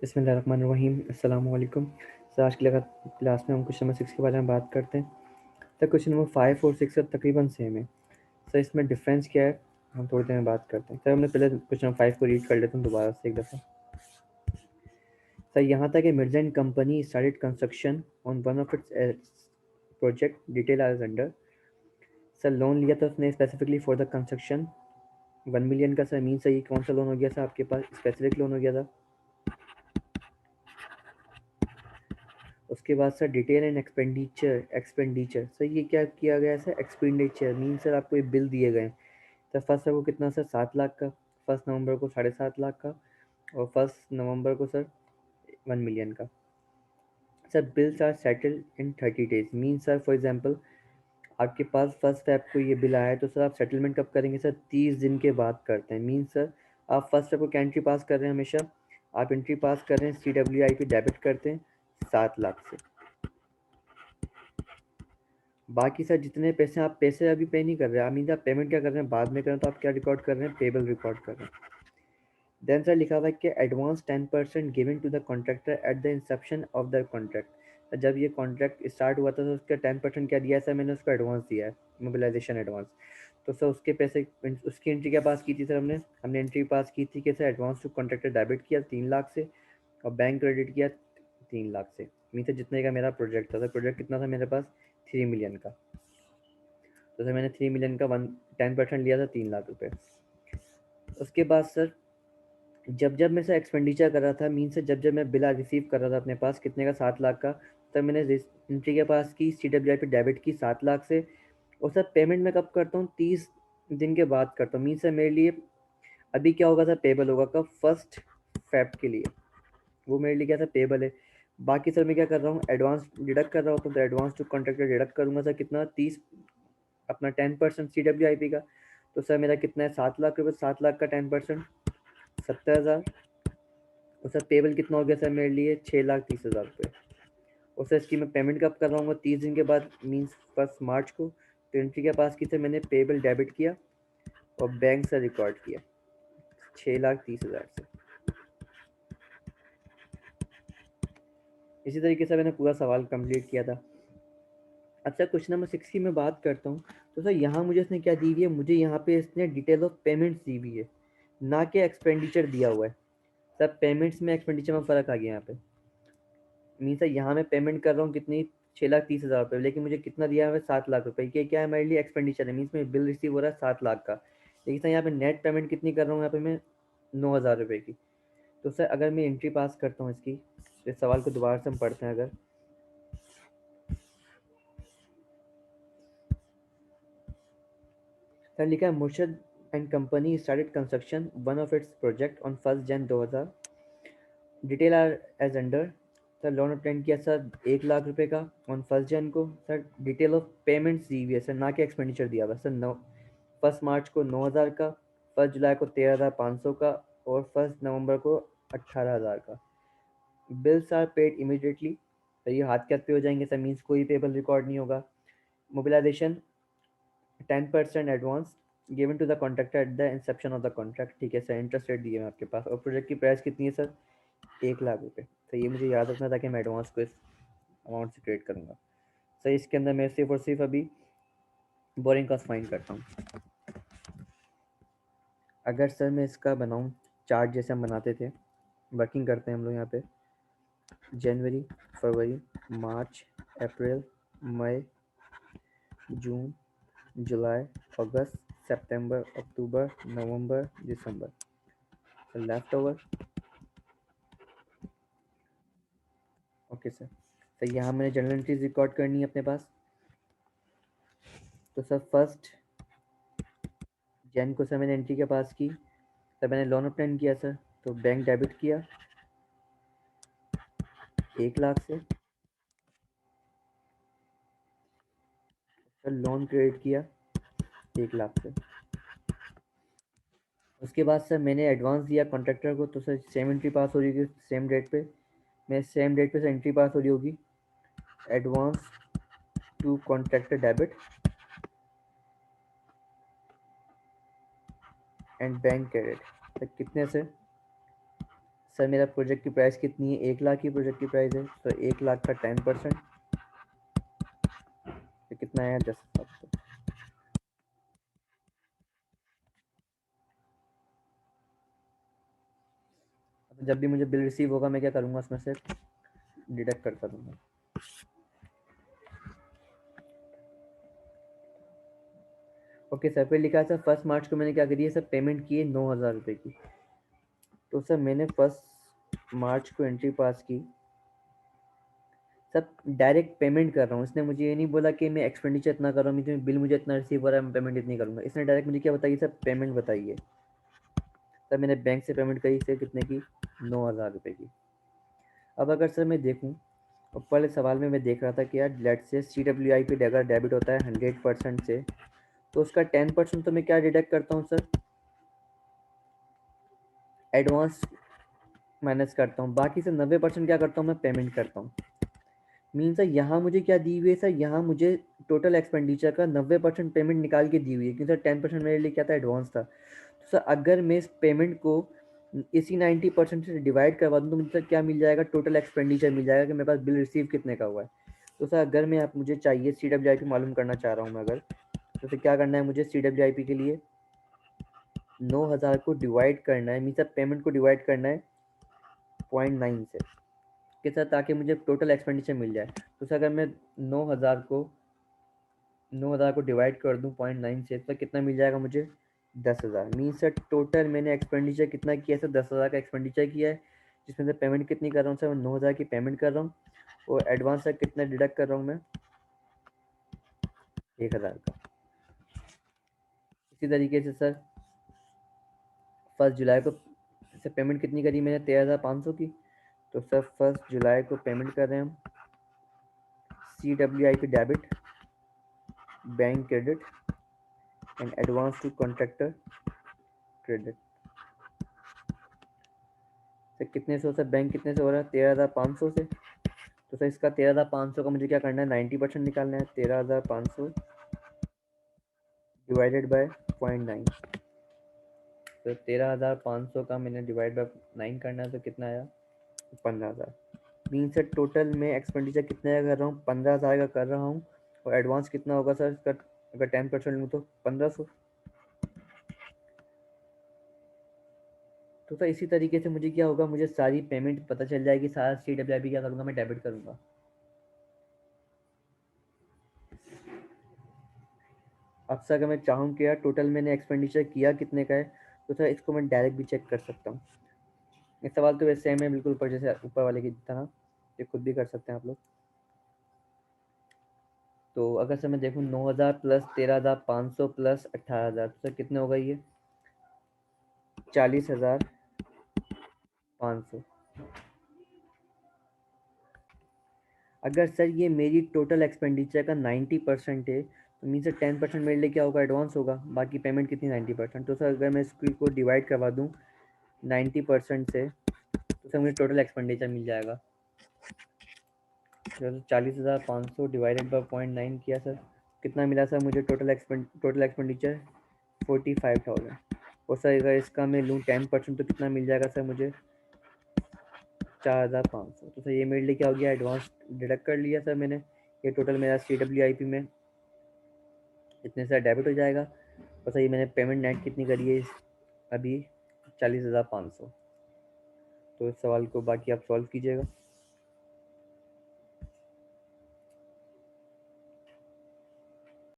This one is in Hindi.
बिस्मिल्लाहिर्रहमानिर्रहीम। अस्सलाम वालेकुम। सर आज की क्लास में हम क्वेश्चन नंबर 6 के बारे में बात करते हैं। सर क्वेश्चन नंबर 5 और 6 तकरीबन सेम है। सर इसमें डिफरेंस क्या है हम थोड़ी देर में बात करते हैं। सर हमने पहले क्वेश्चन नंबर 5 को रीड कर लेते हैं दोबारा से एक दफ़ा। सर यहाँ तक Mirza and company started construction on one of its project detail are under. Sir loan लिया था उसने specifically for the construction 1 million का। सर मीन सर ये कौन सा लोन हो गया सर आपके पास? स्पेसिफिक लोन हो गया था। उसके बाद sir detail and expenditure expenditure sir ये क्या किया गया सर? एक्सपेंडिचर मीन सर आपको ये बिल दिए गए। सर फर्स्ट को कितना सर? 7 लाख का। 1 नवंबर को 7.5 लाख का और 1 नवंबर को सर 1 मिलियन का। Sir bills are settled in 30 days mean sir for example आपके पास 1 फेब को ये बिल आया है तो सर आप सेटलमेंट कब करेंगे सर? 30 दिन के बाद करते हैं। मीन सर आप 1 फेब को क्या एंट्री पास कर रहे हैं? हमेशा आप एंट्री पास कर रहे हैं CWI पे डेबिट करते हैं 7 लाख से। बाकी सर जितने पैसे आप पैसे अभी पे नहीं कर रहे हैं, आप मीन आप पेमेंट क्या कर रहे हैं? बाद में कर रहे हैं, तो आप क्या रिकॉर्ड कर रहे हैं? पेबल रिकॉर्ड कर रहे हैं। देन सर लिखा हुआ है कि advance 10% given to the contractor at the inception of the contract. जब ये कॉन्ट्रैक्ट स्टार्ट हुआ था तो उसका 10% क्या दिया है सर? मैंने उसको एडवांस दिया है, मोबिलाइजेशन एडवांस। तो सर उसके पैसे उसकी एंट्री क्या पास की थी सर? हमने एंट्री पास की थी कि sir advance to contractor debit किया 3 लाख से और बैंक क्रेडिट किया 3 लाख से। मीन सर जितने का मेरा प्रोजेक्ट था, सर प्रोजेक्ट कितना था मेरे पास? 3 मिलियन का। तो सर मैंने 3 मिलियन का 10% लिया था 3 लाख रुपए। उसके बाद सर जब मैं सर एक्सपेंडिचर कर रहा था, मीन से जब मैं बिल रिसीव कर रहा था अपने पास कितने का? 7 लाख का। तब मैंने एंट्री के पास की CWI पे डेबिट की 7 लाख से। और सर पेमेंट मैं कब करता हूँ? 30 दिन के बाद करता हूँ। मीन सर मेरे लिए अभी क्या होगा सर? पेबल होगा कब? 1 फेब के लिए। वो मेरे लिए क्या था? पेबल है। बाकी सर मैं क्या कर रहा हूँ? एडवांस डिडक्ट कर रहा होता हूँ तो एडवांस टू कॉन्ट्रैक्टर डिडक्ट करूँगा सर कितना? 30 अपना 10% CWIP का। तो सर मेरा कितना है? 7 लाख रुपये। 7 लाख का 10% 70,000। और सर पेबल कितना हो गया सर मेरे लिए? 6,30,000 रुपये। और सर इसकी मैं पेमेंट कब कर रहा हूँ? 30 दिन के बाद मीन्स 1 मार्च को। तो एंट्री के पास की सर मैंने पेबल डेबिट किया और बैंक से रिकॉर्ड किया 6,30,000 से। इसी तरीके से मैंने पूरा सवाल कंप्लीट किया था। अब सर क्वेश्चन नंबर 6 की मैं बात करता हूँ। तो सर यहाँ मुझे इसने क्या दी हुई है? मुझे यहाँ पे इसने डिटेल ऑफ पेमेंट्स दी हुई है, ना कि एक्सपेंडिचर दिया हुआ है। सर पेमेंट्स में एक्सपेंडिचर में फ़र्क आ गया यहाँ पे। मीन सर यहाँ मैं पेमेंट कर रहा हूँ कितनी? 6,30,000 रुपये, लेकिन मुझे कितना दिया है? 7 लाख रुपये। ये क्या है मेरे लिए? एक्सपेंडिचर है। मीन्स में बिल रिसीव हो रहा है 7 लाख का, लेकिन सर यहाँ पे नेट पेमेंट कितनी कर रहा हूँ यहाँ पे मैं? 9,000 रुपये की। तो सर अगर मैं एंट्री पास करता हूँ इसकी, इस सवाल को दोबारा से हम पढ़ते हैं। अगर सर लिखा है Murshad and company started construction one of its project on 1 Jan 2000। Detail are as under. Sir loan obtained किया सर 1 लाख रुपए का ऑन 1 Jan को। सर डिटेल ऑफ पेमेंट्स दी हुई है सर, ना कि एक्सपेंडिचर दिया हुआ सर। 1 मार्च को 9,000 का, 1 जुलाई को 13,500 का और 1 नवंबर को 18,000 का। Bills are paid immediately. तो ये हाथ के हाथ पे हो जाएंगे सर, मीन्स कोई पेबल रिकॉर्ड नहीं होगा। Mobilisation 10% advance given to the contractor at the inception of the contract. ठीक है सर, इंटरेस्ट रेट दिए हैं आपके पास और प्रोजेक्ट की प्राइस कितनी है सर? 1 लाख रुपए। तो ये मुझे याद रखना था कि मैं एडवांस को इस अमाउंट से क्रिएट करूँगा। सर इसके अंदर मैं सिर्फ और सिर्फ अभी बोरिंग कॉस्ट फाइंड करता हूँ। अगर सर मैं इसका बनाऊँ चार्ट जैसे हम बनाते थे, वर्किंग करते हैं हम लोग यहाँ पे, जनवरी, फरवरी, मार्च, अप्रैल, मई, जून, जुलाई, अगस्त, सितंबर, अक्टूबर, नवंबर, दिसंबर। Left over. Okay sir. तो यहाँ मैंने जर्नल एंट्रीज रिकॉर्ड करनी है अपने पास। तो सर 1 जन को सर मैंने एंट्री के पास की, तब मैंने लोन अप्टेंड किया सर। तो बैंक डेबिट किया 1 लाख से। सर लोन क्रेडिट किया 1 लाख से। उसके बाद सर मैंने एडवांस दिया कॉन्ट्रैक्टर को, तो सर सेम एंट्री पास हो रही होगी सेम डेट पे। मैं सेम डेट पे सर एंट्री पास हो रही होगी advance to contractor debit and bank credit. Sir कितने से? सर मेरा प्रोजेक्ट की प्राइस कितनी है, 1 लाख की प्रोजेक्ट की प्राइस है, तो 1 लाख का 10% तो कितना आया 10,000। तो जब भी मुझे बिल रिसीव होगा मैं क्या करूँगा, उसमें से डिडक्ट करता दूँगा। ओके सर, फिर लिखा है सर 1 मार्च को मैंने क्या करी है सर, पेमेंट की है 9,000 रुपये की। तो सर मैंने 1 मार्च को एंट्री पास की, सब डायरेक्ट पेमेंट कर रहा हूँ। इसने मुझे ये नहीं बोला कि मैं एक्सपेंडिचर इतना कर रहा हूँ, बिल मुझे इतना रिसीव हो रहा है, मैं पेमेंट इतनी करूँगा। इसने डायरेक्ट मुझे क्या बताइए सर, पेमेंट बताइए। सर मैंने बैंक से पेमेंट करी सर, कितने की, 9,000 रुपये की। अब अगर सर मैं देखूँ, ऊपर वाले सवाल में मैं देख रहा था कि यार लेट से CWI पे अगर डेबिट होता है 100% से, तो उसका 10% तो मैं क्या डिडक्ट करता हूँ सर, एडवांस माइनस करता हूँ, बाकी से 90% क्या करता हूँ मैं, पेमेंट करता हूँ। मीन सर यहाँ मुझे क्या दी हुई है सर, यहाँ मुझे टोटल एक्सपेंडिचर का 90% पेमेंट निकाल के दी हुई है, क्योंकि सर 10% मेरे लिए क्या था, एडवांस था। तो सर अगर मैं इस पेमेंट को इसी 90% से डिवाइड करवा दूँ तो मुझे सर क्या मिल जाएगा, टोटल एक्सपेंडिचर मिल जाएगा कि मेरे पास बिल रिसीव कितने का हुआ है। तो सर अगर मैं आप मुझे चाहिए CWIP मालूम करना चाह रहा हूँ मैं अगर, तो फिर क्या करना है मुझे, CWIP के लिए 9,000 को डिवाइड करना है, मीन सर पेमेंट को डिवाइड करना है 0.9 से, के साथ, ताकि मुझे टोटल एक्सपेंडिचर मिल जाए। तो सर अगर मैं 9,000 को 9,000 को डिवाइड कर दूं 0.9 से, तो कितना मिल जाएगा मुझे, 10,000। मीन सर टोटल मैंने एक्सपेंडिचर कितना किया सर, 10,000 का एक्सपेंडिचर किया है, जिसमें से पेमेंट कितनी कर रहा हूँ सर, मैं 9,000 की पेमेंट कर रहा हूँ, और एडवांस सर कितना डिडक्ट कर रहा हूँ मैं, 1,000 का। इसी तरीके से सर 1 जुलाई को सर पेमेंट कितनी करी मैंने, 13,500 की। तो सर 1 जुलाई को पेमेंट कर रहे हैं हम, CWIP debit, bank credit and advance to contractor credit. Sir कितने से, सर बैंक कितने से हो रहा है, 13,500 से। तो सर इसका 13,500 का मुझे क्या करना है, 90% निकालना है। 13,500 डिवाइडेड बाय 0.9। तो 13,500 का मैंने डिवाइड बाय 9 करना है, तो कितना आया, 15,000। मीन सर टोटल में एक्सपेंडिचर कितने का कर रहा हूँ, 15,000 का कर रहा हूँ, और एडवांस कितना होगा सर इसका, अगर 10% लूँ तो 1,500। तो सर इसी तरीके से मुझे क्या होगा, मुझे सारी पेमेंट पता चल जाएगी, सारा CWIP क्या करूँगा मैं, डेबिट करूँगा। अब सर अगर मैं चाहूँ कि यार टोटल मैंने एक्सपेंडिचर किया कितने का है, तो सर इसको मैं डायरेक्ट भी चेक कर सकता हूँ। ये सवाल तो वैसे सेम है बिल्कुल, ऊपर जैसे ऊपर वाले की तरह, ये खुद भी कर सकते हैं आप लोग। तो अगर सर मैं देखूँ 9,000 प्लस 13,500 प्लस 18,000, तो सर कितने होगा ये, 40,500। अगर सर ये मेरी टोटल एक्सपेंडिचर का 90% है, तो मीन सर 10% मेरे लिए क्या होगा, एडवांस होगा, बाकी पेमेंट कितनी, 90%। तो सर अगर मैं इसको डिवाइड करवा दूँ 90% से, तो सर मुझे टोटल एक्सपेंडिचर मिल जाएगा। तो 40,500 डिवाइडेड बाई 0.9 किया सर, कितना मिला सर मुझे, टोटल एक्सपेंडिचर 45,000। और सर अगर इसका मैं लूँ 10% तो कितना मिल जाएगा सर मुझे, 4,500। तो सर ये मेरे लिए क्या हो गया, एडवांस डिडक्ट कर लिया सर मैंने, ये टोटल मेरा CWIP में इतने से डेबिट हो जाएगा। और सर ये मैंने पेमेंट नेट कितनी करी है अभी, 40,500। तो इस सवाल को बाकी आप सॉल्व कीजिएगा।